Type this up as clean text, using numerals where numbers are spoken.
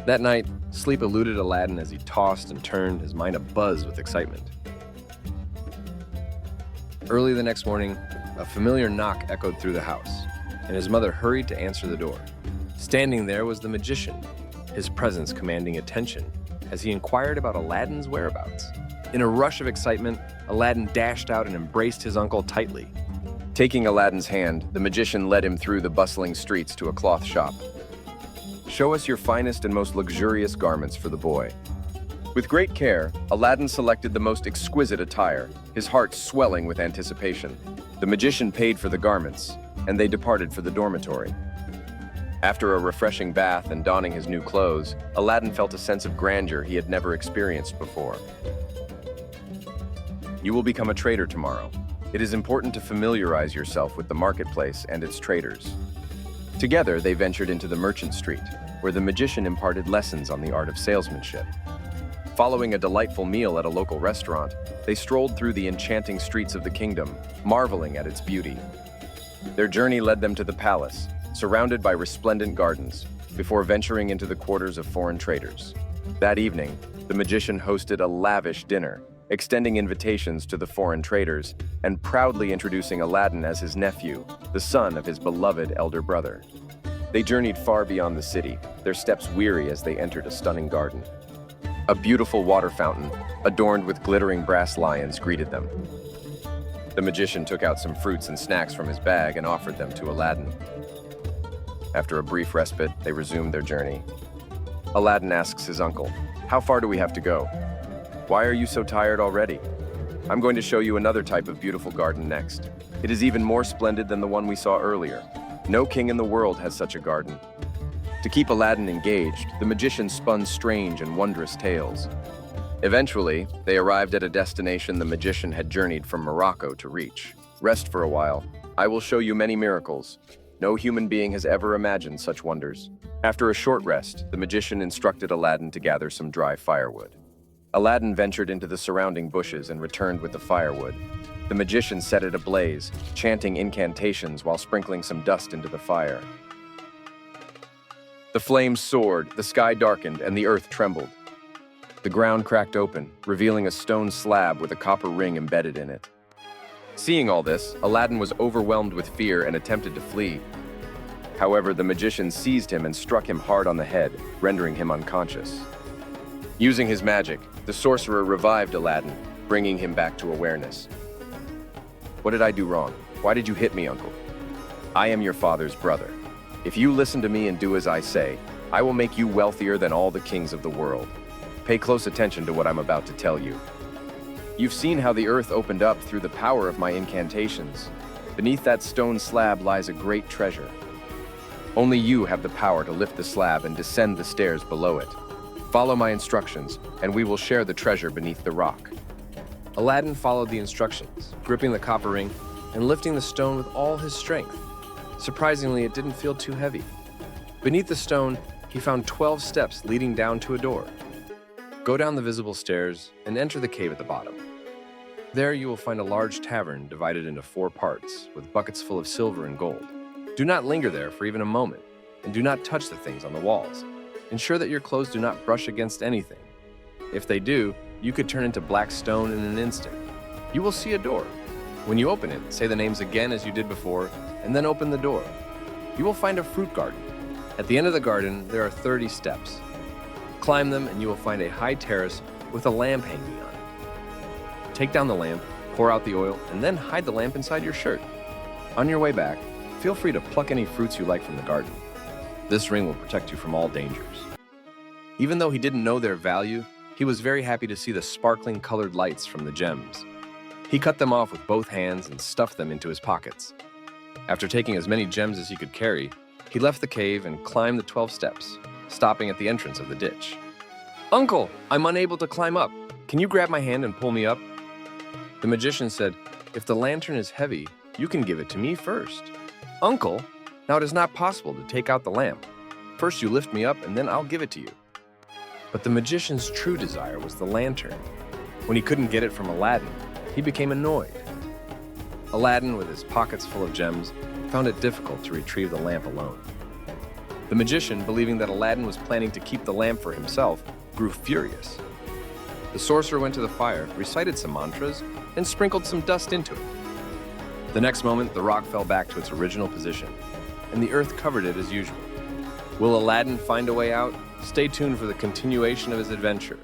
That night, sleep eluded Aladdin as he tossed and turned, his mind abuzz with excitement. Early the next morning, a familiar knock echoed through the house, and his mother hurried to answer the door. Standing there was the magician, his presence commanding attention as he inquired about Aladdin's whereabouts. In a rush of excitement, Aladdin dashed out and embraced his uncle tightly. Taking Aladdin's hand, the magician led him through the bustling streets to a cloth shop. "Show us your finest and most luxurious garments for the boy." With great care, Aladdin selected the most exquisite attire, his heart swelling with anticipation. The magician paid for the garments, and they departed for the dormitory. After a refreshing bath and donning his new clothes, Aladdin felt a sense of grandeur he had never experienced before. "You will become a trader tomorrow. It is important to familiarize yourself with the marketplace and its traders." Together, they ventured into the merchant street, where the magician imparted lessons on the art of salesmanship. Following a delightful meal at a local restaurant, they strolled through the enchanting streets of the kingdom, marveling at its beauty. Their journey led them to the palace, surrounded by resplendent gardens, before venturing into the quarters of foreign traders. That evening, the magician hosted a lavish dinner, extending invitations to the foreign traders and proudly introducing Aladdin as his nephew, the son of his beloved elder brother. They journeyed far beyond the city, their steps weary as they entered a stunning garden. A beautiful water fountain, adorned with glittering brass lions, greeted them. The magician took out some fruits and snacks from his bag and offered them to Aladdin. After a brief respite, they resumed their journey. Aladdin asks his uncle, "How far do we have to go?" "Why are you so tired already? I'm going to show you another type of beautiful garden next. It is even more splendid than the one we saw earlier. No king in the world has such a garden." To keep Aladdin engaged, the magician spun strange and wondrous tales. Eventually, they arrived at a destination the magician had journeyed from Morocco to reach. "Rest for a while. I will show you many miracles. No human being has ever imagined such wonders." After a short rest, the magician instructed Aladdin to gather some dry firewood. Aladdin ventured into the surrounding bushes and returned with the firewood. The magician set it ablaze, chanting incantations while sprinkling some dust into the fire. The flames soared, the sky darkened, and the earth trembled. The ground cracked open, revealing a stone slab with a copper ring embedded in it. Seeing all this, Aladdin was overwhelmed with fear and attempted to flee. However, the magician seized him and struck him hard on the head, rendering him unconscious. Using his magic, the sorcerer revived Aladdin, bringing him back to awareness. "What did I do wrong? Why did you hit me, uncle?" "I am your father's brother. If you listen to me and do as I say, I will make you wealthier than all the kings of the world. Pay close attention to what I'm about to tell you. You've seen how the earth opened up through the power of my incantations. Beneath that stone slab lies a great treasure. Only you have the power to lift the slab and descend the stairs below it. Follow my instructions, and we will share the treasure beneath the rock." Aladdin followed the instructions, gripping the copper ring and lifting the stone with all his strength. Surprisingly, it didn't feel too heavy. Beneath the stone, he found 12 steps leading down to a door. Go down the visible stairs and enter the cave at the bottom. There you will find a large tavern divided into 4 parts, with buckets full of silver and gold. Do not linger there for even a moment, and do not touch the things on the walls. Ensure that your clothes do not brush against anything. If they do, you could turn into black stone in an instant. You will see a door. When you open it, say the names again as you did before, and then open the door. You will find a fruit garden. At the end of the garden, there are 30 steps. Climb them and you will find a high terrace with a lamp hanging on it. Take down the lamp, pour out the oil, and then hide the lamp inside your shirt. On your way back, feel free to pluck any fruits you like from the garden. This ring will protect you from all dangers. Even though he didn't know their value, he was very happy to see the sparkling colored lights from the gems. He cut them off with both hands and stuffed them into his pockets. After taking as many gems as he could carry, he left the cave and climbed the 12 steps, stopping at the entrance of the ditch. "Uncle, I'm unable to climb up. Can you grab my hand and pull me up?" The magician said, "If the lantern is heavy, you can give it to me first." "Uncle, now it is not possible to take out the lamp. First you lift me up and then I'll give it to you." But the magician's true desire was the lantern. When he couldn't get it from Aladdin, he became annoyed. Aladdin, with his pockets full of gems, found it difficult to retrieve the lamp alone. The magician, believing that Aladdin was planning to keep the lamp for himself, grew furious. The sorcerer went to the fire, recited some mantras, and sprinkled some dust into it. The next moment, the rock fell back to its original position, and the earth covered it as usual. Will Aladdin find a way out? Stay tuned for the continuation of his adventure.